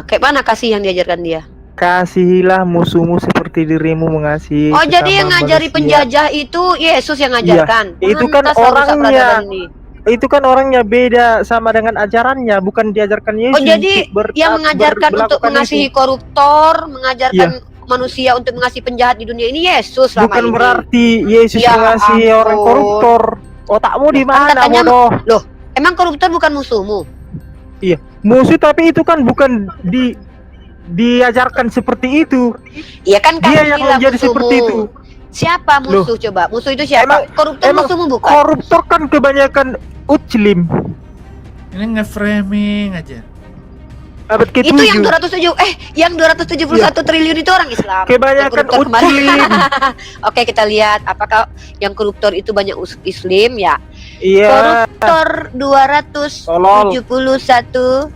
Kayak mana kasih yang diajarkan dia? Kasihilah musuhmu seperti dirimu mengasihi Oh, jadi yang sesama ngajari manusia. penjajah itu Yesus yang ngajarkan. Itu kan Pantas kalau rusak orangnya. peradaban ini. Itu kan orangnya beda sama dengan ajarannya, bukan diajarkan Oh, Yesus jadi untuk yang mengajarkan untuk melakukan mengasihi itu. koruptor, Iya. mengajarkan manusia untuk mengasihi penjahat di dunia ini Yesus selama Bukan ini. berarti Yesus Ya mengasihi orang ampun. koruptor. Otakmu di Kan mana, katanya, bodoh? loh, emang koruptor bukan musuhmu? Iya, musuh, tapi itu kan bukan diajarkan seperti itu. Iya kan, Dia yang kasihilah menjadi seperti itu. musuhmu. Siapa musuh coba? Musuh itu Emang siapa? Koruptor musuhmu bukan? koruptor kan kebanyakan Muslim. Ini nge-framing aja. Abad ke-7. Itu yang 271 triliun itu orang Islam. Kebanyakan Yang koruptor kemarin. Muslim. Oke, kita lihat apakah yang koruptor itu banyak Muslim ya. Iya. Koruptor 271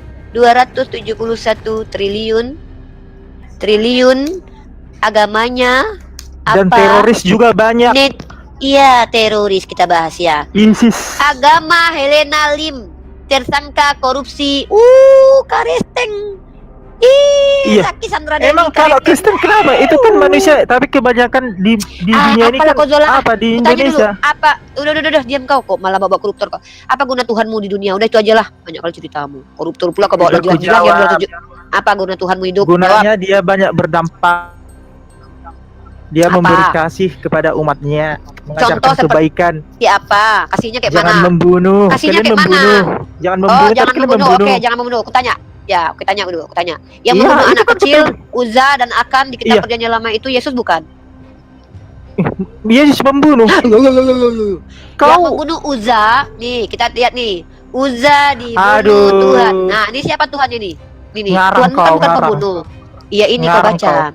triliun agamanya Dan apa? teroris juga banyak. Iya, teroris kita bahas ya. ISIS. Agama Helena Lim tersangka korupsi. Karesteng. Iya. Saki Sandra Dewi. Emang kalau Kristen kenapa? Itu kan manusia, tapi kebanyakan di dunia ini kan apa di Indonesia? Dulu, apa? Udah, diam kau kok, malah bawa koruptor kok. Apa guna Tuhanmu di dunia? Udah itu aja lah. Banyak kali ceritamu. Koruptor pula kau bawa lagi. Apa guna Tuhanmu hidup? Gunanya dia banyak berdampak. Dia memberi kasih kepada umatnya, mengajarkan kebaikan. Siapa? Kasihnya kayak Jangan mana? membunuh. Kasihnya Kalian kayak mana? Jangan membunuh. Jangan membunuh. Oke, jangan membunuh. Aku tanya. Ya, aku tanya dulu. Aku tanya. Yang membunuh anak kan kecil, Uza dan Akan di kitab perjanjian lama itu Yesus bukan? Yesus membunuh. Yang membunuh Uza, nih kita lihat nih. Uza dibunuh Tuhan. Nah, ini siapa Tuhannya nih? Ini Tuhan bukan pembunuh. Iya, ini kau baca.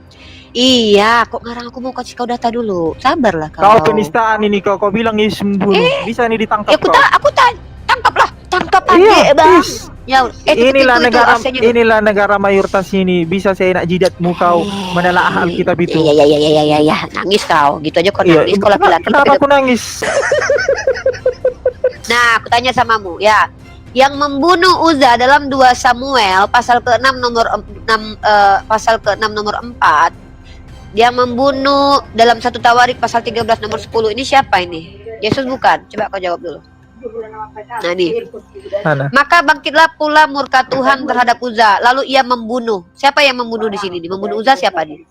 Iya, kok ngarang? Aku mau kasih kau data dulu. Sabarlah kau. Kau penistaan ini, kau bilang Yesus membunuh. Bisa nih ditangkap kau. Aku tangkaplah. Tangkap aja, Bang. Ya, inilah negara mayoritas ini. Bisa saya nak jidatmu kau menelaah Alkitab itu. Iya. Nangis kau. Gitu aja kau nangis. Kau laki-laki. Kenapa aku nangis? Nah, aku tanya samamu ya. Yang membunuh Uza dalam 2 Samuel pasal ke-6 nomor 4, dia membunuh dalam 1 Tawarik pasal 13 nomor 10. Ini siapa ini? Yesus bukan? Coba kau jawab dulu. Nah, nih. Maka bangkitlah pula murka Tuhan terhadap Uza, lalu ia membunuh. Siapa yang membunuh di sini? Membunuh Uza siapa nih?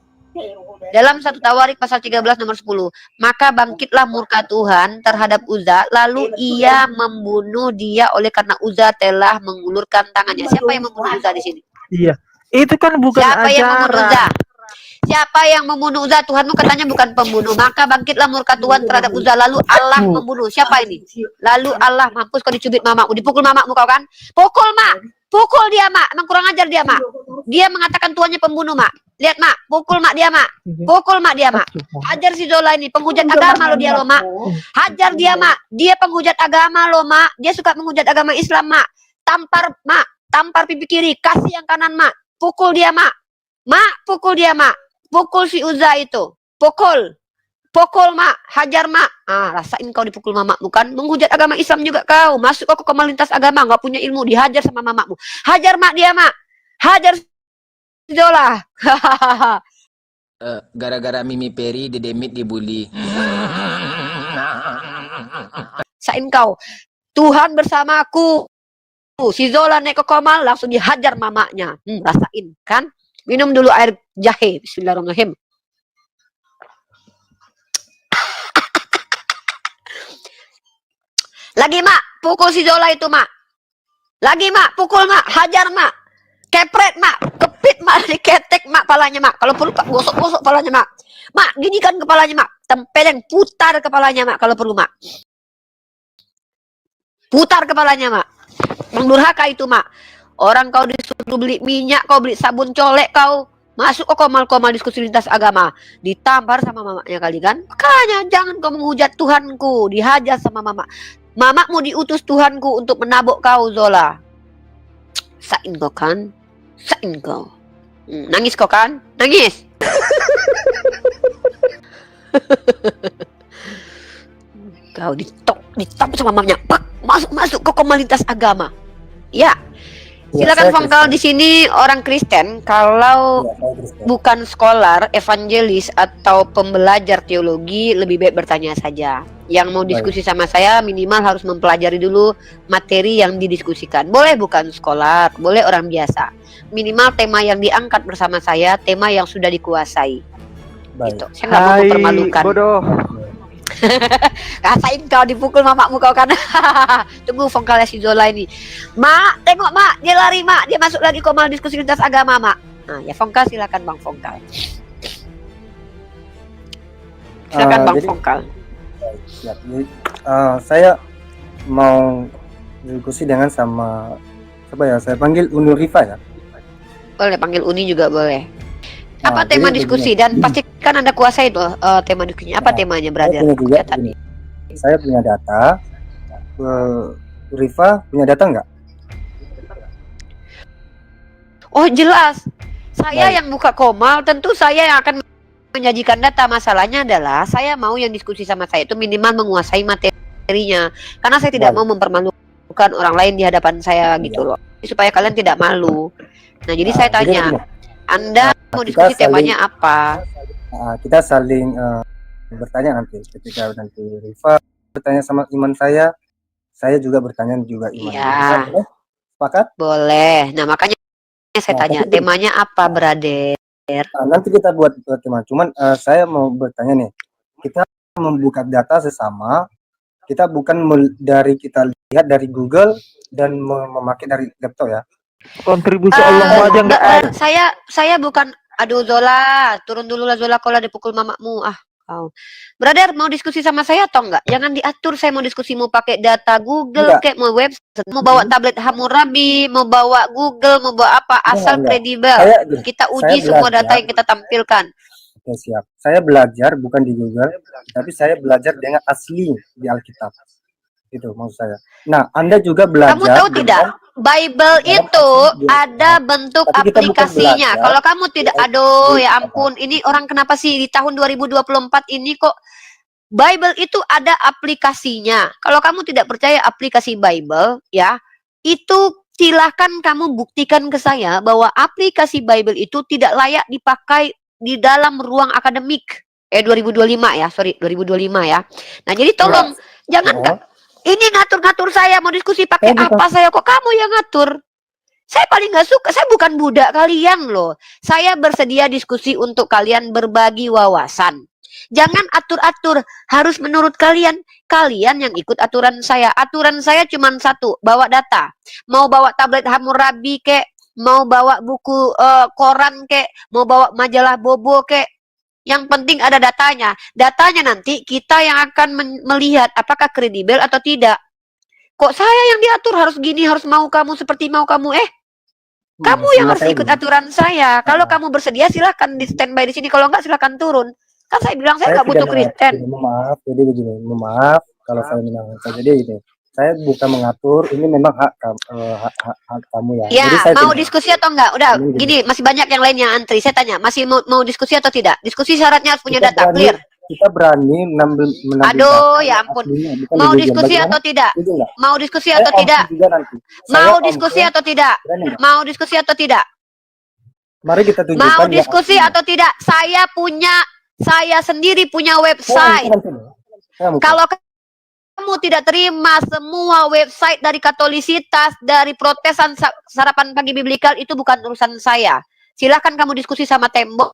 Dalam 1 Tawarik pasal 13 nomor 10. Maka bangkitlah murka Tuhan terhadap Uza, lalu ia membunuh dia oleh karena Uza telah mengulurkan tangannya. Siapa yang membunuh Uza di sini? Iya. Itu kan bukan siapa ajaran. Yang membunuh Uza? Siapa yang membunuh Uza? Tuhanmu katanya bukan pembunuh. Maka bangkitlah murka Tuhan terhadap Uza, lalu Allah membunuh. Siapa ini? Lalu Allah, mampus kau dicubit mamamu, dipukul mamamu kau kan? Pukul, Mak. Pukul dia, Mak. Emang kurang ajar dia, Mak. Dia mengatakan tuannya pembunuh, Mak. Lihat, Mak. Pukul Mak dia, Mak. Pukul Mak dia, Mak. Hajar si Zola ini, penghujat agama lo dia, lo, Mak. Hajar dia, Mak. Dia penghujat agama lo, Mak. Dia suka menghujat agama Islam, Mak. Tampar, Mak. Tampar pipi kiri, kasih yang kanan, Mak. Pukul dia, Mak. Mak, pukul dia, Mak. Pukul si Uza itu. Pukul, Mak. Hajar, Mak. Rasain kau dipukul mamamu kan. Menghujat agama Islam juga kau. Masuk kau ke lintas agama. Gak punya ilmu. Dihajar sama mamamu. Hajar, Mak dia, Mak. Hajar Zola. Gara-gara Mimi Peri, Dedemit dibully. Rasain kau. Tuhan bersamaku. Si Zola naik ke komal. Langsung dihajar mamanya. Rasain kan. Minum dulu air jahe. Bismillahirrahmanirrahim. Lagi, Mak. Pukul si Zola itu, Mak. Lagi, Mak. Pukul, Mak. Hajar, Mak. Kepret, Mak. Kepit, Mak. Diketek, Mak. Palanya, Mak. Kalau perlu, gosok-gosok palanya, Mak. Mak, ginikan kepalanya, Mak. Tempeleng. Putar kepalanya, Mak. Kalau perlu, Mak. Putar kepalanya, Mak. Mendurhaka itu, Mak. Orang kau disuruh beli minyak, kau beli sabun colek, kau masuk ke komal-komal diskusi lintas agama, ditampar sama mamanya kali kan. Makanya jangan kau menghujat Tuhanku, dihajar sama mamamu diutus Tuhanku untuk menabok kau, Zola. Sain kau kan? Sain kau. Nangis kau kan? Nangis. Kau ditampar sama mamanya. Masuk ke komal lintas agama. Ya. Silakan saya Vongkal Kristen. di sini orang Kristen. Kalau Iya, saya Kristen. bukan scholar, evangelis atau pembelajar teologi, lebih baik bertanya saja. Yang mau Baik. diskusi sama saya minimal harus mempelajari dulu materi yang didiskusikan. Boleh bukan scholar, boleh orang biasa. Minimal tema yang diangkat bersama saya, tema yang sudah dikuasai. Baik. Gitu. Saya nggak mau mempermalukan. bodoh. Rasain kau dipukul mamamu kau kan. Tunggu Vongkal si Zola ini. Mak, tengok mak, dia lari mak, dia masuk lagi komal diskusi lintas agama mak. Nah, ya Vongkal silakan Bang Vongkal. Silakan Bang Jadi, Vongkal. siap. Jadi, saya mau diskusi dengan sama siapa ya? Saya panggil Unur Rifa ya. Boleh panggil Uni juga boleh. Apa Nah, tema jadi diskusi dan pastikan Anda kuasai tuh tema diskusinya. Apa Nah, temanya saya brother? punya juga Catat. gini. Saya punya data. Rifa punya data nggak? Oh jelas. Saya Baik. yang buka komal, tentu saya yang akan menyajikan data. Masalahnya adalah saya mau yang diskusi sama saya itu minimal menguasai materinya. Karena saya tidak Baik. mau mempermalukan orang lain di hadapan saya gitu loh. Supaya kalian tidak malu. Nah jadi saya Jadi tanya, begini, Anda mau kita diskusi saling- temanya apa? kita saling bertanya nanti. Ketika nanti Rifa bertanya sama iman saya juga bertanya juga iman. Iya. Rifa, boleh? Sepakat? Boleh. Nah makanya saya Nah, tanya, tapi- temanya apa brother? Nah, nanti kita buat tema. Cuman saya mau bertanya nih, kita membuka data sesama, kita bukan dari kita lihat dari Google dan memakai dari laptop ya. Kontribusi Allah aja nggak ada. Saya bukan. Aduh Zola, turun dulu lah Zola, kalau dipukul mamamu. Kau. Brother mau diskusi sama saya atau enggak? Jangan diatur. Saya mau diskusi mau pakai data Google, Enggak. kayak mau website, mau bawa tablet Hammurabi, mau bawa Google, mau bawa apa, asal Enggak. kredibel. Saya- Kita saya uji semua belajar. data yang kita tampilkan. Oke, siap. Saya belajar bukan di Google, tapi saya belajar dengan asli di Alkitab. Itu maksud saya. Nah, Anda juga belajar. Kamu tahu dengan- tidak? Bible dalam itu asli di- ada bentuk Tapi kita bukan aplikasinya. belajar Kalau kamu tidak, di- aduh di- ya ampun, ini orang kenapa sih di tahun 2024 ini kok Bible itu ada aplikasinya. Kalau kamu tidak percaya aplikasi Bible, ya, itu silahkan kamu buktikan ke saya bahwa aplikasi Bible itu tidak layak dipakai di dalam ruang akademik. 2025 ya, sorry, 2025 ya. Nah, jadi tolong jangan Oh, ini ngatur-ngatur saya mau diskusi pakai Saya bukan- apa saya, kok kamu yang ngatur? Saya paling nggak suka, saya bukan budak kalian loh. Saya bersedia diskusi untuk kalian berbagi wawasan. Jangan atur-atur, harus menurut kalian. Kalian yang ikut aturan saya. Aturan saya cuma satu, bawa data. Mau bawa tablet Hammurabi kek, mau bawa buku koran kek, mau bawa majalah Bobo kek. Yang penting ada datanya. Datanya nanti kita yang akan melihat apakah kredibel atau tidak. Kok saya yang diatur harus gini, harus mau kamu seperti mau kamu. Kamu yang harus ikut aturan saya. Kalau kamu bersedia silahkan di standby di sini. Kalau enggak silahkan turun. Kan saya bilang saya nggak butuh Kristen. Maaf, jadi begini. Maaf kalau saya menanggapi. Jadi ini, saya bukan mengatur. Ini memang hak kamu ya. Ya, Jadi saya mau tidak- diskusi atau enggak? Udah, Ini gini, masih banyak yang lain yang antri. Saya tanya, masih mau diskusi atau tidak? Diskusi syaratnya harus punya Kita data, berani- clear. Kita berani menambil Aduh, data ya ampun. aslinya, bukan Mau di Google. diskusi Bagaimana? atau tidak? Setuju nggak? Mau diskusi Saya atau tidak? opsi juga nanti. Mau Saya diskusi opsi. atau tidak? Berani nggak? Mau diskusi atau tidak? Mari kita tunjukkan. Mau yang diskusi aslinya. atau tidak? Saya sendiri punya Saya website. amukan dulu. Saya amukan. Kalau kamu tidak terima semua website dari Katolisitas, dari Protesan, Sarapan Pagi Biblikal, itu bukan urusan saya. Silahkan kamu diskusi sama tembok,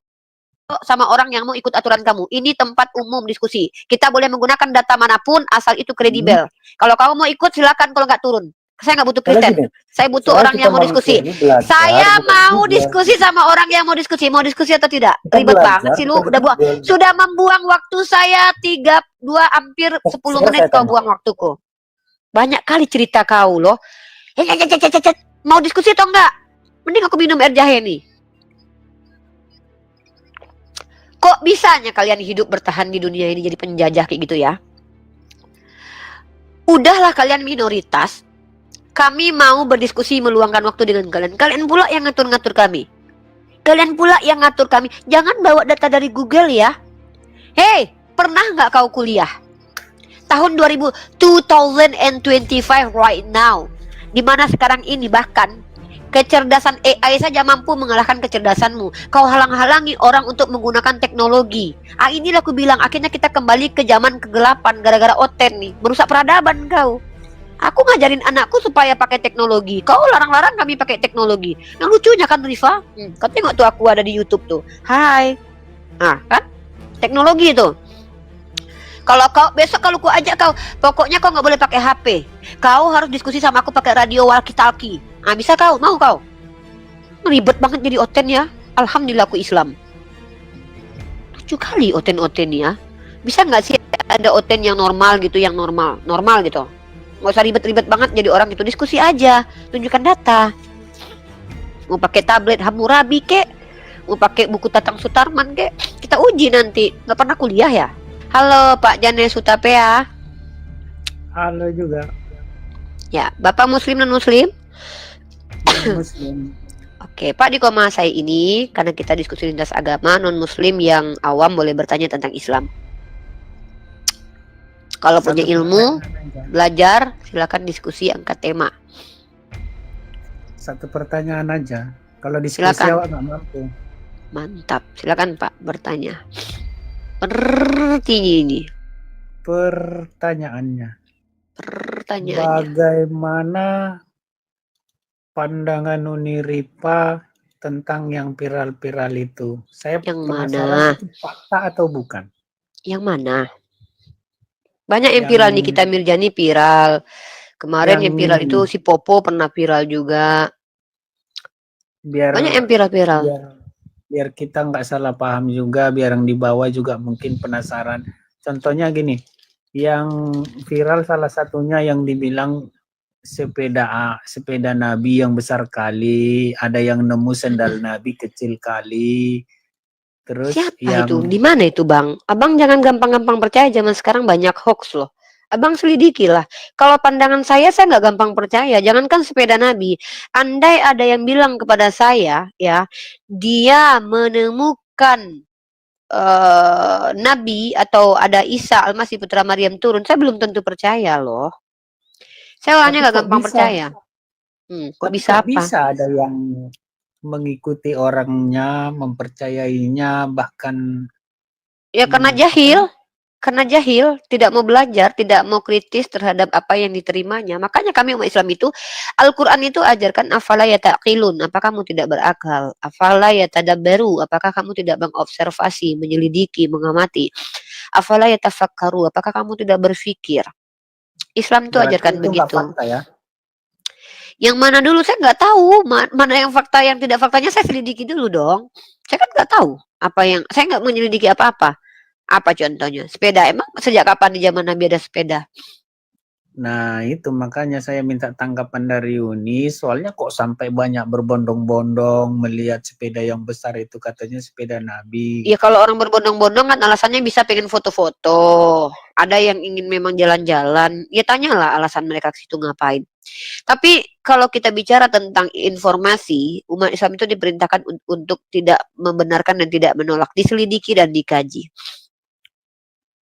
sama orang yang mau ikut aturan kamu. Ini tempat umum diskusi. Kita boleh menggunakan data manapun asal itu kredibel. Kalau kamu mau ikut silahkan, kalau nggak turun. Saya nggak butuh Karena Kristen. gini, Saya butuh soalnya orang kita yang mau manusia diskusi. ini belajar, Saya bukan mau Google. diskusi sama orang yang mau diskusi. Mau diskusi atau tidak? Kita Ribet belajar, banget sih lu. bukan Udah buang. Google. Sudah membuang waktu saya 32 hampir 10 sekarang menit saya kau tanya. buang waktuku. Banyak kali cerita kau loh. Mau diskusi atau enggak? Mending aku minum air jahe nih. Kok bisanya kalian hidup bertahan di dunia ini jadi penjajah kayak gitu ya? Udahlah kalian minoritas. Kami mau berdiskusi meluangkan waktu dengan kalian. Kalian pula yang ngatur-ngatur kami. Kalian pula yang ngatur kami. Jangan bawa data dari Google ya. Hey, pernah nggak kau kuliah? Tahun 2025 right now. Dimana sekarang ini bahkan Kecerdasan AI saja mampu mengalahkan kecerdasanmu. Kau halang-halangi orang untuk menggunakan teknologi. Inilah aku bilang, akhirnya kita kembali ke zaman kegelapan gara-gara Oten nih. Merusak peradaban kau. Aku ngajarin anakku supaya pakai teknologi. Kau larang-larang kami pakai teknologi. Yang lucunya kan Rifa, kau tengok tuh aku ada di YouTube tuh. Hai. Nah, kan? Teknologi itu. Kalau kau besok kalau ku ajak kau, pokoknya kau nggak boleh pakai HP. Kau harus diskusi sama aku pakai radio walkie-talkie. Nah, bisa kau? Mau kau? Ribet banget jadi Oten ya. Alhamdulillah aku Islam. Lucu kali Oten-Oten ya. Bisa nggak sih ada Oten yang normal gitu, yang normal gitu. Nggak usah ribet-ribet banget jadi orang itu, diskusi aja, tunjukkan data. Mau pakai tablet Hammurabi kek, mau pakai buku Tatang Sutarman kek, kita uji nanti. Nggak pernah kuliah ya? Halo Pak Jane Sutapea. Halo juga. Ya, Bapak Muslim non Muslim? Muslim. Oke, Pak, di Komasai ini karena kita diskusi lintas agama, non Muslim yang awam boleh bertanya tentang Islam. Kalau punya ilmu, belajar, silakan diskusi, angkat tema. Satu pertanyaan aja. Kalau diskusi Silakan. awak nggak mampu. Mantap, silakan Pak bertanya. Seperti ini. Pertanyaannya, Pertanyaannya. bagaimana pandangan Uni Ripa tentang yang viral-viral itu? Saya Yang penasaran mana? itu fakta atau bukan? Yang mana? Banyak yang Yang- viral nih, kita Mirjani viral. Kemarin yang Yang viral ini. itu si Popo pernah viral juga. Biar Banyak yang viral-viral. biar kita nggak salah paham juga, biar yang di bawah juga mungkin penasaran. Contohnya gini, yang viral salah satunya yang dibilang sepeda Nabi yang besar kali, ada yang nemu sendal Nabi kecil kali. Terus Siapa yang itu? Di mana itu, Bang? Abang jangan gampang-gampang percaya, zaman sekarang banyak hoax loh. Abang selidiki lah. Kalau pandangan saya nggak gampang percaya. Jangankan sepeda Nabi. Andai ada yang bilang kepada saya, ya, dia menemukan Nabi atau ada Isa Almasih putra Maryam turun, saya belum tentu percaya loh. Saya orangnya Tapi nggak kok gampang bisa? percaya. Kok tapi bisa kok apa? bisa ada yang mengikuti orangnya, mempercayainya, bahkan Ya karena jahil. Karena jahil, tidak mau belajar, tidak mau kritis terhadap apa yang diterimanya. Makanya kami umat Islam itu, Al-Quran itu ajarkan afala yataqilun, apakah kamu tidak berakal? Afala yatadabbaru, apakah kamu tidak mengobservasi, menyelidiki, mengamati? Afala yatafakkaru, apakah kamu tidak berpikir? Islam itu berarti ajarkan itu nggak begitu. fakta ya? Yang mana dulu saya nggak tahu, mana yang fakta, yang tidak faktanya saya selidiki dulu dong. Saya kan nggak tahu apa yang, saya nggak menyelidiki apa-apa. Apa contohnya? Sepeda. Emang sejak kapan di zaman Nabi ada sepeda? Nah, itu makanya saya minta tanggapan dari Uni, soalnya kok sampai banyak berbondong-bondong melihat sepeda yang besar itu katanya sepeda Nabi. Ya kalau orang berbondong-bondong kan alasannya bisa pengen foto-foto. Ada yang ingin memang jalan-jalan. Ya tanyalah alasan mereka ke situ ngapain. Tapi kalau kita bicara tentang informasi, umat Islam itu diperintahkan untuk tidak membenarkan dan tidak menolak, diselidiki dan dikaji.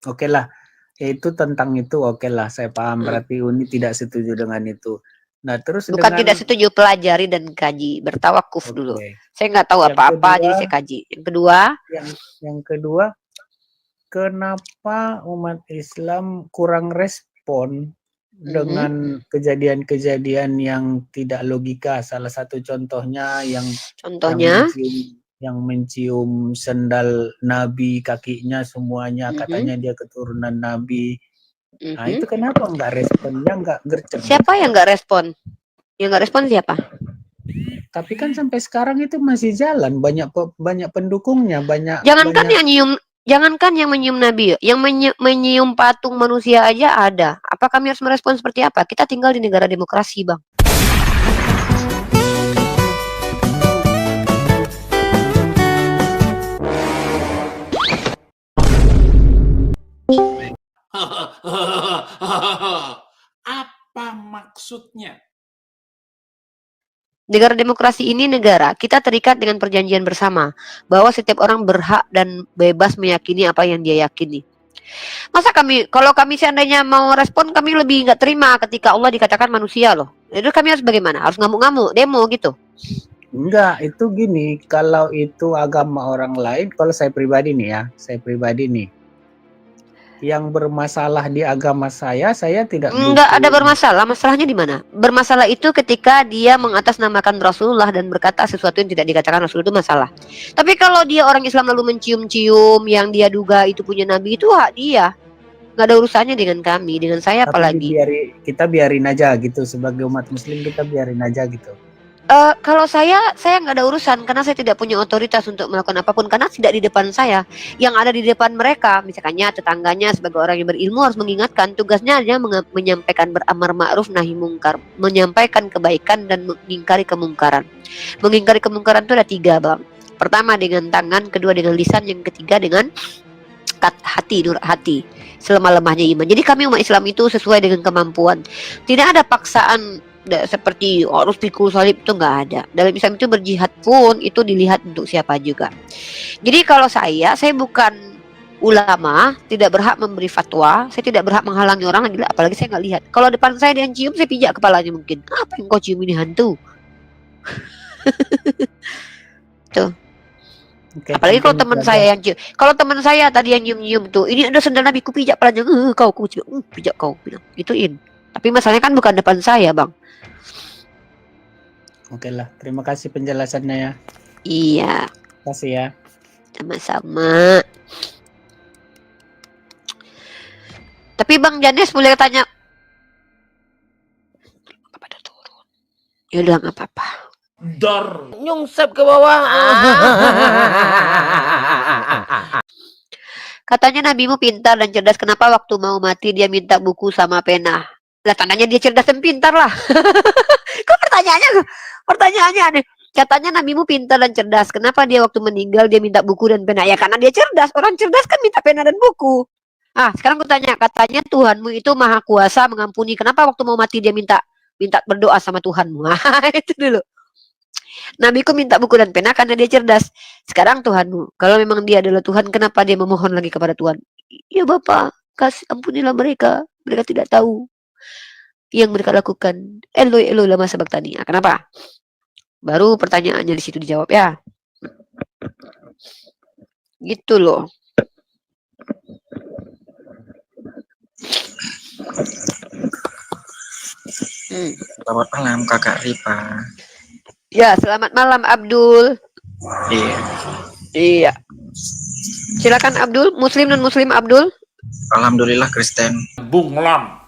Oke lah, itu tentang itu oke lah, saya paham. Berarti Uni tidak setuju dengan itu. Nah, terus Bukan dengan tidak setuju, pelajari dan kaji, bertawakuf dulu. Oke. Saya nggak tahu Yang apa-apa, kedua- jadi saya kaji. Yang kedua, yang kedua, kenapa umat Islam kurang respon dengan kejadian-kejadian yang tidak logika? Salah satu contohnya contohnya, yang mencium sendal Nabi, kakinya semuanya katanya dia keturunan Nabi. Nah, itu kenapa nggak responnya, nggak gercep? siapa yang nggak respon? Yang nggak respon siapa? Tapi kan sampai sekarang itu masih jalan, banyak pendukungnya, banyak. Jangankan banyak. yang nyium, jangankan yang menyium Nabi, yang menyium patung manusia aja ada. Apa kami harus merespon seperti apa? Kita tinggal di negara demokrasi, Bang. Apa maksudnya? Negara demokrasi ini negara kita terikat dengan perjanjian bersama bahwa setiap orang berhak dan bebas meyakini apa yang dia yakini. Masa kalau kami seandainya mau respon, kami lebih nggak terima ketika Allah dikatakan manusia loh. Itu kami harus bagaimana? Harus ngamuk-ngamuk, demo gitu. Enggak, itu gini, kalau itu agama orang lain, kalau saya pribadi nih, yang bermasalah di agama saya tidak Enggak ada butuh. bermasalah. Masalahnya di mana? Bermasalah itu ketika dia mengatasnamakan Rasulullah dan berkata sesuatu yang tidak dikatakan Rasul, itu masalah. Tapi kalau dia orang Islam lalu mencium-cium yang dia duga itu punya Nabi, itu hak dia. Nggak ada urusannya dengan kami, dengan saya Tapi apalagi. kita biarin aja gitu, sebagai umat muslim kita biarin aja gitu. Kalau saya nggak ada urusan karena saya tidak punya otoritas untuk melakukan apapun karena tidak di depan saya, yang ada di depan mereka, misalkannya tetangganya sebagai orang yang berilmu harus mengingatkan, tugasnya hanya menyampaikan beramar ma'ruf nahi mungkar, menyampaikan kebaikan dan mengingkari kemungkaran. Mengingkari kemungkaran itu ada 3, Bang. Pertama dengan tangan, kedua dengan lisan, yang ketiga dengan hati, nur hati, selemah-lemahnya iman. Jadi kami umat Islam itu sesuai dengan kemampuan. Tidak ada paksaan seperti harus pikul salib, itu nggak ada. Dalam Islam itu berjihad pun itu dilihat untuk siapa juga. Jadi kalau saya bukan ulama, tidak berhak memberi fatwa, saya tidak berhak menghalangi orang lagi, apalagi saya nggak lihat. Kalau depan saya dia cium, saya pijak kepalanya mungkin. Apa yang kau cium ini, hantu? Tuh. Okay, apalagi kalau teman saya yang cium. Kalau teman saya tadi yang nyium-nyium tuh, ini ada sendal Nabi, ku pijak palanya, kau pijak kau, bilang gituin. Tapi masalahnya kan bukan depan saya, Bang. Oke lah, terima kasih penjelasannya ya. Iya. Terima kasih ya. Sama-sama. Tapi Bang Janes boleh tanya. Apa dah turun? Ya udah nggak apa-apa. Dor. Nyungsep ke bawah. Katanya nabimu pintar dan cerdas. Kenapa waktu mau mati dia minta buku sama pena? Lah tandanya dia cerdas dan pintar lah. Kok pertanyaannya aneh. Katanya nabimu pintar dan cerdas. Kenapa dia waktu meninggal dia minta buku dan pena? Ya karena dia cerdas. Orang cerdas kan minta pena dan buku. Sekarang aku tanya, katanya Tuhanmu itu maha kuasa mengampuni. Kenapa waktu mau mati dia minta berdoa sama Tuhanmu? Itu dulu. Nabiku minta buku dan pena karena dia cerdas. Sekarang Tuhanmu, kalau memang dia adalah Tuhan, kenapa dia memohon lagi kepada Tuhan? Ya Bapak, kasih ampunilah mereka. Mereka tidak tahu yang mereka lakukan. Eloi Eloi lama sabachthani. Kenapa? Baru pertanyaannya di situ dijawab ya. Gitu loh. Selamat malam Kakak Ripa. Ya, selamat malam Abdul. Iya. Iya. Silakan Abdul, muslim non muslim Abdul. Alhamdulillah Kristen. Bunglon.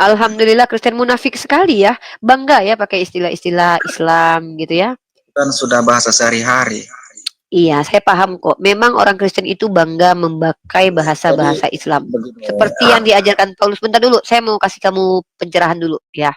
Alhamdulillah Kristen, munafik sekali ya. Bangga ya pakai istilah-istilah Islam gitu ya. Kan sudah bahasa sehari-hari. Iya, saya paham kok. Memang orang Kristen itu bangga memakai bahasa-bahasa Islam. Seperti yang diajarkan Paulus. Bentar dulu, saya mau kasih kamu pencerahan dulu ya.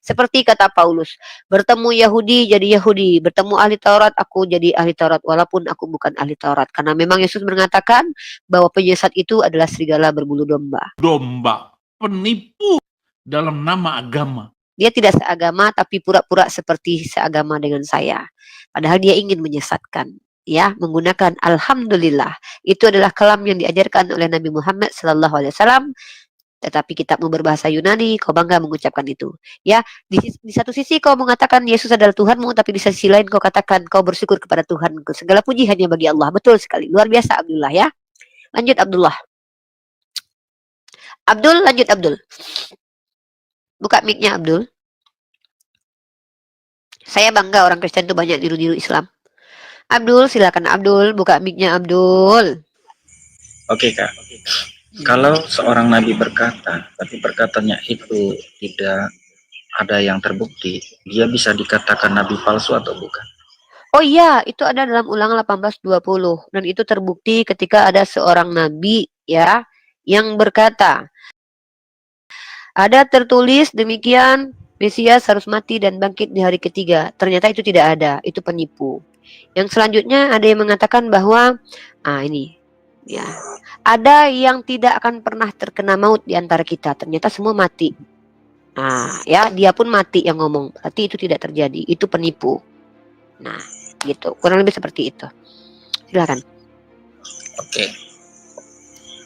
Seperti kata Paulus, bertemu Yahudi jadi Yahudi, bertemu ahli Taurat aku jadi ahli Taurat walaupun aku bukan ahli Taurat. Karena memang Yesus mengatakan bahwa penyesat itu adalah serigala berbulu domba. Domba. Penipu dalam nama agama. Dia tidak seagama tapi pura-pura seperti seagama dengan saya. Padahal dia ingin menyesatkan. Ya, menggunakan alhamdulillah. Itu adalah kalam yang diajarkan oleh Nabi Muhammad SAW. Tetapi kitabmu berbahasa Yunani, kau bangga mengucapkan itu. Ya, di satu sisi kau mengatakan Yesus adalah Tuhanmu, tapi di sisi lain kau katakan kau bersyukur kepada Tuhanku. Segala puji hanya bagi Allah. Betul sekali. Luar biasa Abdullah ya. Lanjut Abdullah. Abdul, lanjut Abdul. Buka mic-nya Abdul. Saya bangga orang Kristen itu banyak niru-niru Islam. Abdul, silakan Abdul, buka mic-nya Abdul. Oke Kak. Kalau seorang nabi berkata, tapi perkataannya itu tidak ada yang terbukti, dia bisa dikatakan nabi palsu atau bukan? Oh iya, itu ada dalam Ulangan 18:20 dan itu terbukti ketika ada seorang nabi ya yang berkata, ada tertulis demikian, Mesias harus mati dan bangkit di hari ketiga. Ternyata itu tidak ada, itu penipu. Yang selanjutnya ada yang mengatakan bahwa ini ya, ada yang tidak akan pernah terkena maut di antara kita. Ternyata semua mati. Ya, dia pun mati yang ngomong. Berarti itu tidak terjadi, itu penipu. Nah, gitu. Kurang lebih seperti itu. Silakan. Oke.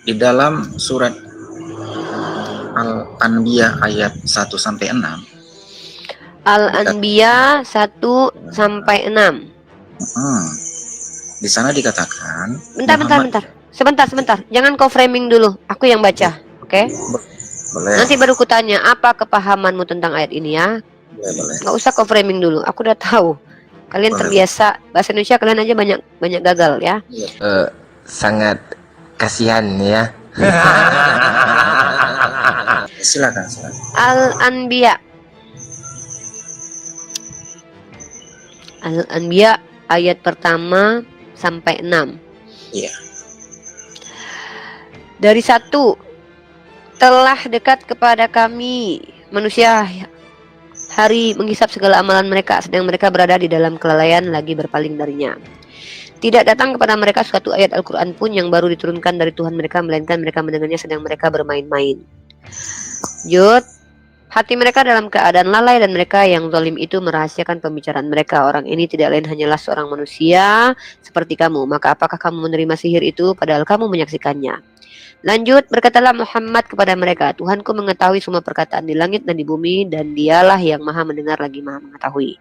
Di dalam surat Al-Anbiya ayat 1 sampai 6. Al-Anbiya 1 sampai 6. Hmm, di sana dikatakan Bentar. Sebentar. Jangan kau framing dulu. Aku yang baca. Oke? boleh, Nanti baru kutanya apa kepahamanmu tentang ayat ini ya. boleh. Nggak usah kau framing dulu. Aku udah tahu. Kalian Boleh. terbiasa bahasa Indonesia, kalian aja banyak gagal ya. Sangat kasihan ya. Silakan. Al-Anbiya. Al-Anbiya ayat pertama sampai 6. Iya. Dari 1, telah dekat kepada kami manusia hari menghisap segala amalan mereka, sedang mereka berada di dalam kelalaian lagi berpaling darinya. Tidak datang kepada mereka suatu ayat Al-Quran pun yang baru diturunkan dari Tuhan mereka, melainkan mereka mendengarnya sedang mereka bermain-main. Jud, hati mereka dalam keadaan lalai dan mereka yang zalim itu merahasiakan pembicaraan mereka. Orang ini tidak lain hanyalah seorang manusia seperti kamu. Maka apakah kamu menerima sihir itu padahal kamu menyaksikannya? Lanjut, berkatalah Muhammad kepada mereka, Tuhanku mengetahui semua perkataan di langit dan di bumi, dan dialah yang maha mendengar lagi maha mengetahui.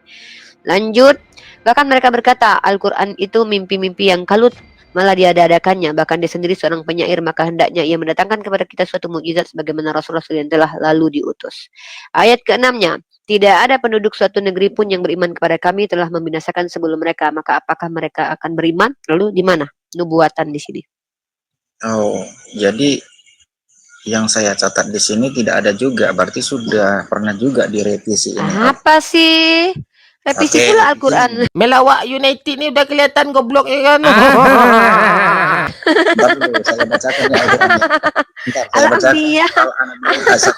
Lanjut, bahkan mereka berkata, Al-Quran itu mimpi-mimpi yang kalut, malah diada-adakannya, bahkan dia sendiri seorang penyair, maka hendaknya ia mendatangkan kepada kita suatu mukjizat sebagaimana Rasul-Rasul yang telah lalu diutus. Ayat ke-6-nya, tidak ada penduduk suatu negeri pun yang beriman kepada kami telah membinasakan sebelum mereka, maka apakah mereka akan beriman? Lalu di mana nubuatan di sini? Oh, jadi yang saya catat di sini tidak ada juga, berarti sudah pernah juga direvisi ini. Apa sih? Revisi Oke. pula Al-Quran. Melawak United ni udah kelihatan goblok ya kan. Bentar dulu, saya bacakan ya Al-Qurannya. Bentar, saya bacakan Al-Anbiya. Al-Anbiya.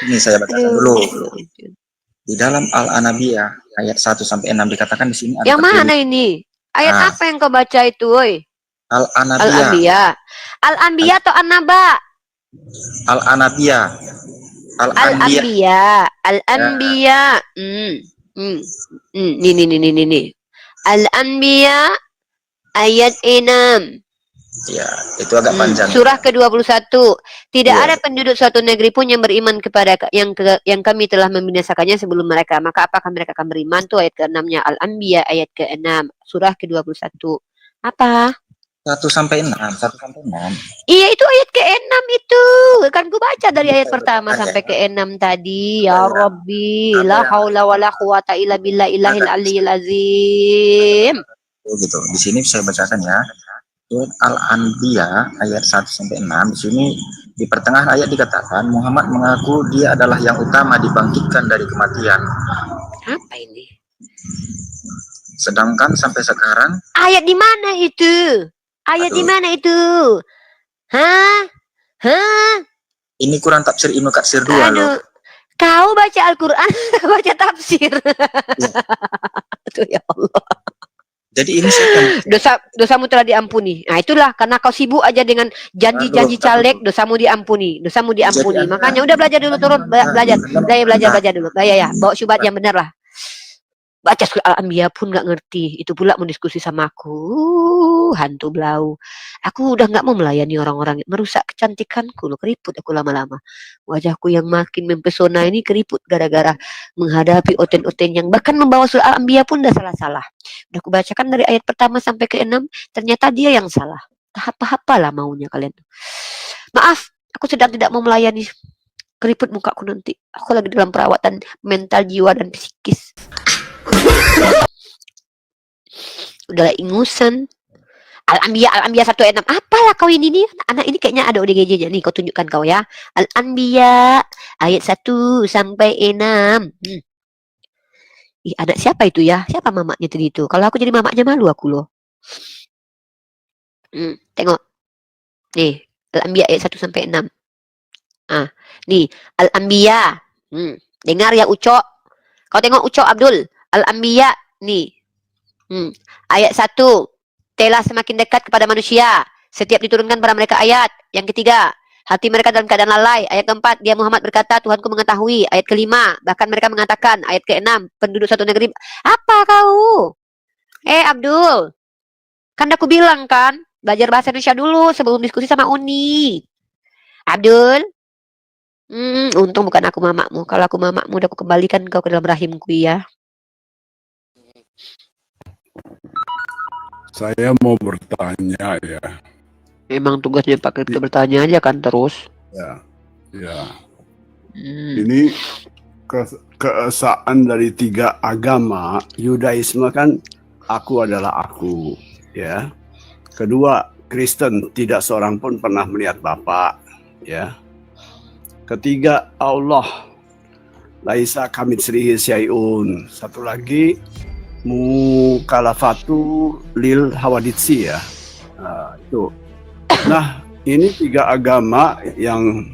Ini saya bacakan dulu. Di dalam Al-Anbiya ayat 1 sampai 6 dikatakan di sini ada Yang mana ini? Ayat Ah. apa yang kau baca itu, woi? Al-Anbiya. Al-Anbiya. Al-Anbiya atau An-Naba? Al-Anbiya. Al-Anbiya. Al-Anbiya. Nih. Al-Anbiya ayat 6. Ya, itu agak panjang. Surah ke-21. Tidak Iya. ada penduduk suatu negeri pun yang beriman kepada yang kami telah membinasakannya sebelum mereka. Maka apakah mereka akan beriman? Tuh ayat ke-6-nya. Al-Anbiya ayat ke-6. Surah ke-21. Apa? 1 sampai 6. Iya, itu ayat ke-6 itu. Kan gue baca dari ayat pertama sampai ke-6 tadi. Ya Rabbi, la haula wala quwata illa billah illahil aliyil azim. Oh, gitu. Di sini saya bacakan ya. Surat Al-Anbiya ayat 1 sampai 6. Di sini di pertengahan ayat dikatakan Muhammad mengaku dia adalah yang utama dibangkitkan dari kematian. Apa ini? Sedangkan sampai sekarang Ayat di mana itu? Ayat di mana itu? Hah? ini Quran tafsir Ibnu Katsir 2 loh. Aduh. Kau baca Al-Quran, baca tafsir. Aduh ya Allah. Jadi ini saya Dosamu telah diampuni. Nah, itulah karena kau sibuk aja dengan janji-janji caleg, dosamu diampuni. Makanya udah belajar dulu, turun belajar dulu. Ya, bawa syubhat yang benar lah. Baca surah Al-Anbiya pun nggak ngerti. Itu pula mau diskusi sama aku, hantu belau. Aku udah nggak mau melayani orang-orang yang merusak kecantikanku. Lo keriput aku lama-lama. Wajahku yang makin mempesona ini keriput gara-gara menghadapi oten-oten yang bahkan membawa surah Al-Anbiya pun udah salah-salah. Udah aku bacakan dari ayat pertama sampai ke-6, ternyata dia yang salah. Apa-apalah maunya kalian. Maaf, aku sedang tidak mau melayani. Keriput mukaku nanti. Aku lagi dalam perawatan mental, jiwa, dan psikis. Udahlah ingusan. Al-Anbiya 1 ayat 6. Apalah kau ini nih? Anak ini kayaknya ada ODGJ-nya nih, kau tunjukkan kau ya. Al-Anbiya ayat 1 sampai 6. Ih, anak siapa itu ya? Siapa mamaknya tadi itu? Kalau aku jadi mamaknya malu aku loh. Tengok. Nih, Al-Anbiya ayat 1 sampai 6. Nih, Al-Anbiya. Dengar ya Ucok. Kau tengok Ucok Abdul. Al-Anbiya nih. Ayat 1. Telah semakin dekat kepada manusia. Setiap diturunkan pada mereka ayat. Yang ketiga, hati mereka dalam keadaan lalai. Ayat keempat, dia Muhammad berkata, Tuhanku mengetahui. Ayat kelima, bahkan mereka mengatakan. Ayat keenam, penduduk satu negeri. Apa kau? Abdul. Kan aku bilang kan, belajar bahasa Indonesia dulu sebelum diskusi sama Uni. Abdul. Untung bukan aku mamamu. Kalau aku mamamu udah aku kembalikan kau ke dalam rahimku ya. Saya mau bertanya ya. Memang tugasnya Pak Kripto bertanya aja kan terus. Ya. Ini keesaan dari 3 agama. Yudaisme kan aku adalah aku, ya. Kedua, Kristen tidak seorang pun pernah melihat Bapa, ya. Ketiga, Allah laisa kamitsrihi syai'un. Satu lagi, mukalafatu lil hawaditsi ya. Itu. Nah, ini 3 agama yang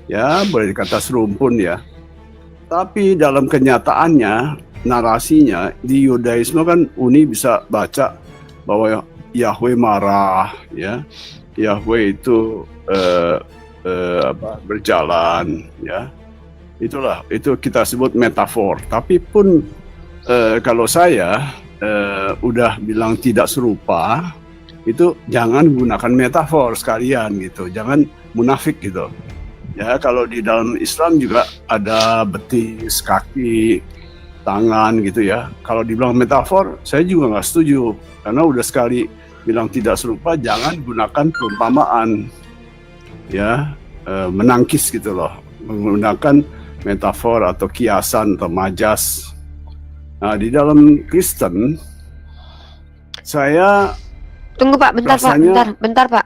ya boleh dikata serumpun ya. Tapi dalam kenyataannya, narasinya di Yudaisme kan Uni bisa baca bahwa Yahweh marah, ya. Yahweh itu berjalan, ya. Itulah, itu kita sebut metafor. Tapi pun kalau saya udah bilang tidak serupa, itu jangan gunakan metafor sekalian gitu, jangan munafik gitu. Ya, kalau di dalam Islam juga ada betis, kaki, tangan gitu ya. Kalau dibilang metafor, saya juga nggak setuju. Karena udah sekali bilang tidak serupa, jangan gunakan perumpamaan. Ya, menangkis gitu loh. Menggunakan metafor atau kiasan atau majas. Nah, di dalam Kristen, saya Tunggu Pak, bentar rasanya, Pak, bentar Pak.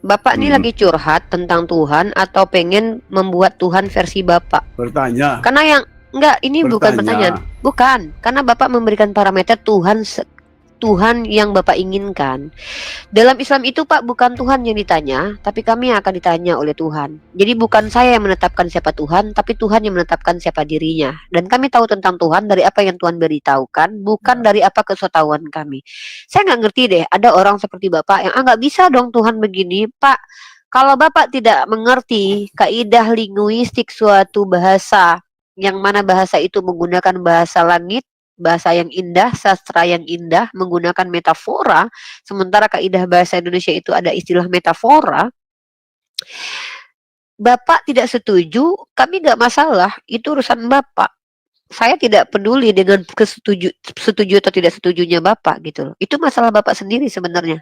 Bapak ini lagi curhat tentang Tuhan atau pengen membuat Tuhan versi Bapak? bertanya. Karena yang enggak, ini bukan pertanyaan. Bukan, karena Bapak memberikan parameter Tuhan yang Bapak inginkan. Dalam Islam itu Pak, bukan Tuhan yang ditanya, tapi kami yang akan ditanya oleh Tuhan. Jadi bukan saya yang menetapkan siapa Tuhan, tapi Tuhan yang menetapkan siapa dirinya. Dan kami tahu tentang Tuhan dari apa yang Tuhan beritahukan, bukan dari apa kesetahuan kami. Saya nggak ngerti deh, ada orang seperti Bapak yang nggak bisa dong Tuhan begini. Pak, kalau Bapak tidak mengerti kaidah linguistik suatu bahasa, yang mana bahasa itu menggunakan bahasa langit, bahasa yang indah, sastra yang indah, menggunakan metafora, sementara kaidah bahasa Indonesia itu ada istilah metafora, Bapak tidak setuju, kami nggak masalah, itu urusan Bapak. Saya tidak peduli dengan setuju atau tidak setujunya Bapak gitu loh. Itu masalah Bapak sendiri sebenarnya.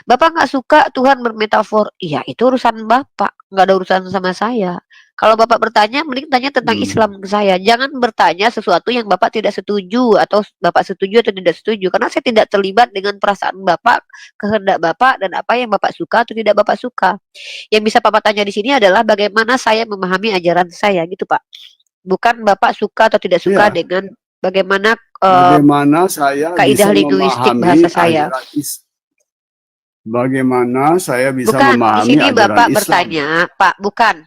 Bapak nggak suka Tuhan bermetafor, iya itu urusan Bapak, nggak ada urusan sama saya. Kalau Bapak bertanya, mending tanya tentang Islam ke saya. Jangan bertanya sesuatu yang Bapak tidak setuju atau Bapak setuju atau tidak setuju, karena saya tidak terlibat dengan perasaan Bapak, kehendak Bapak, dan apa yang Bapak suka atau tidak Bapak suka. Yang bisa Bapak tanya di sini adalah bagaimana saya memahami ajaran saya, gitu Pak. Bukan Bapak suka atau tidak suka dengan bagaimana bagaimana saya kaidah bisa linguistik memahami bahasa saya. Bagaimana saya bisa Bukan, di memahami sini ajaran Bapak Islam? bertanya, Pak, bukan.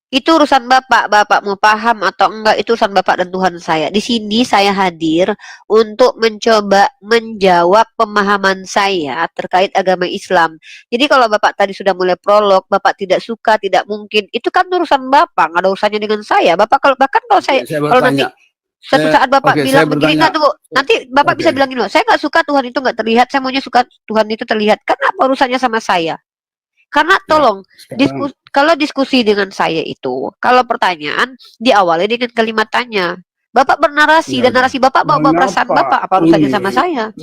Itu urusan Bapak. Bapak mau paham atau enggak itu urusan Bapak dan Tuhan saya. Di sini saya hadir untuk mencoba menjawab pemahaman saya terkait agama Islam. Jadi kalau Bapak tadi sudah mulai prolog, Bapak tidak suka, tidak mungkin, itu kan urusan Bapak, nggak ada urusannya dengan saya. Bapak kalau saya kalau nanti suatu saat Bapak bilang begini, enggak tunggu, nanti Bapak bisa bilang gini loh, saya nggak suka Tuhan itu nggak terlihat, saya maunya suka Tuhan itu terlihat. Kan apa urusannya sama saya? Karena tolong, kalau diskusi dengan saya itu, kalau pertanyaan diawali dengan kalimat tanya. Bapak bernarasi dan narasi Bapak bawa perasaan Bapak, apa urusannya sama saya?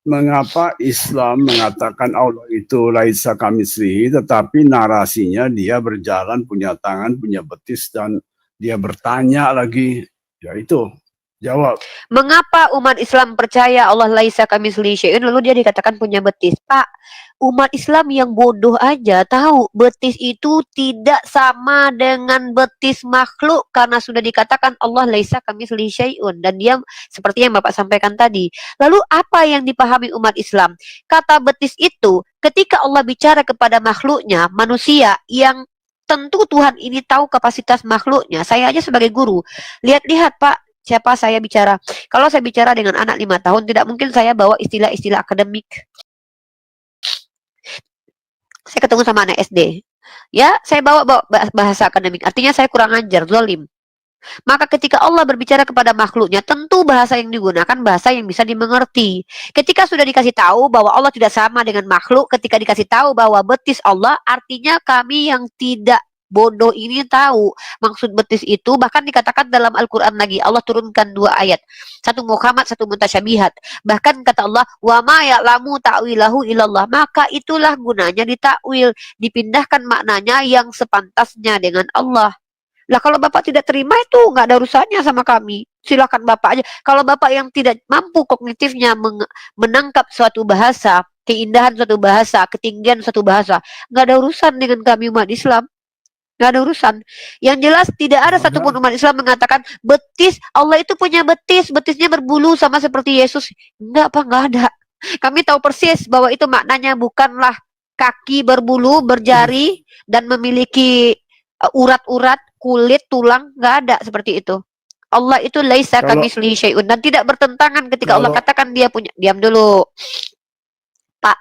Mengapa Islam mengatakan Allah itu laisa kamitsrihi, tetapi narasinya dia berjalan, punya tangan, punya betis, dan dia bertanya lagi, ya itu jawab. Mengapa umat Islam percaya Allah laisa kamitslihi syai'un lalu dia dikatakan punya betis? Pak, umat Islam yang bodoh aja tahu betis itu tidak sama dengan betis makhluk karena sudah dikatakan Allah laisa kamitslihi syai'un, dan dia seperti yang Bapak sampaikan tadi. Lalu apa yang dipahami umat Islam? Kata betis itu ketika Allah bicara kepada makhluknya, manusia yang tentu Tuhan ini tahu kapasitas makhluknya. Saya aja sebagai guru, lihat-lihat Pak, siapa saya bicara. Kalau saya bicara dengan anak 5 tahun, tidak mungkin saya bawa istilah-istilah akademik. Saya ketemu sama anak SD. Ya, saya bawa bahasa akademik. Artinya saya kurang ajar, zalim. Maka ketika Allah berbicara kepada makhluknya, tentu bahasa yang digunakan bahasa yang bisa dimengerti. Ketika sudah dikasih tahu bahwa Allah tidak sama dengan makhluk, ketika dikasih tahu bahwa betis Allah, artinya kami yang tidak bodoh ini tahu maksud betis itu. Bahkan dikatakan dalam Al-Quran lagi, Allah turunkan 2 ayat, satu muhkamat, satu mutasyabihat. Bahkan kata Allah, wa ma ya'lamu ta'wilahu illallah, maka itulah gunanya ditakwil, dipindahkan maknanya yang sepantasnya dengan Allah. Lah kalau Bapak tidak terima itu nggak ada urusannya sama kami. Silakan Bapak aja. Kalau Bapak yang tidak mampu kognitifnya menangkap suatu bahasa, keindahan suatu bahasa, ketinggian suatu bahasa, nggak ada urusan dengan kami umat Islam. Nggak ada urusan. Yang jelas tidak ada satupun umat Islam mengatakan betis, Allah itu punya betis, betisnya berbulu sama seperti Yesus. Enggak Pak, nggak ada. Kami tahu persis bahwa itu maknanya bukanlah kaki berbulu, berjari, dan memiliki urat-urat, kulit, tulang, nggak ada seperti itu. Allah itu laisa kamitslihi syai'un, dan tidak bertentangan ketika Allah katakan dia punya. Diam dulu, Pak.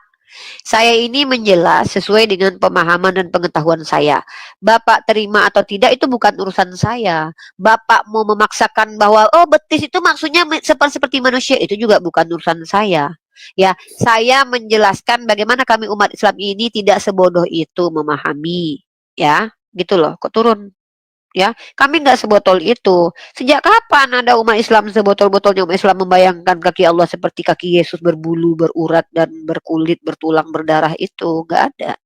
Saya ini menjelas sesuai dengan pemahaman dan pengetahuan saya. Bapak terima atau tidak itu bukan urusan saya. Bapak mau memaksakan bahwa betis itu maksudnya seperti manusia, itu juga bukan urusan saya. Ya, saya menjelaskan bagaimana kami umat Islam ini tidak sebodoh itu memahami. Ya, gitu loh. Kok turun? Ya, kami nggak sebotol itu. Sejak kapan ada umat Islam sebotol-botolnya umat Islam membayangkan kaki Allah seperti kaki Yesus berbulu, berurat, dan berkulit, bertulang, berdarah itu? Nggak ada.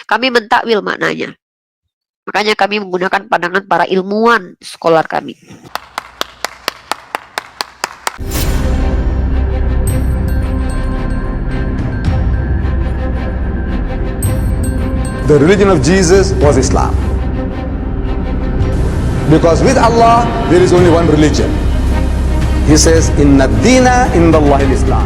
Kami mentakwil maknanya. Makanya kami menggunakan pandangan para ilmuwan skolar kami. The religion of Jesus was Islam. Because with Allah, there is only one religion. He says, Inna ad-dina inda Allahi al-Islam.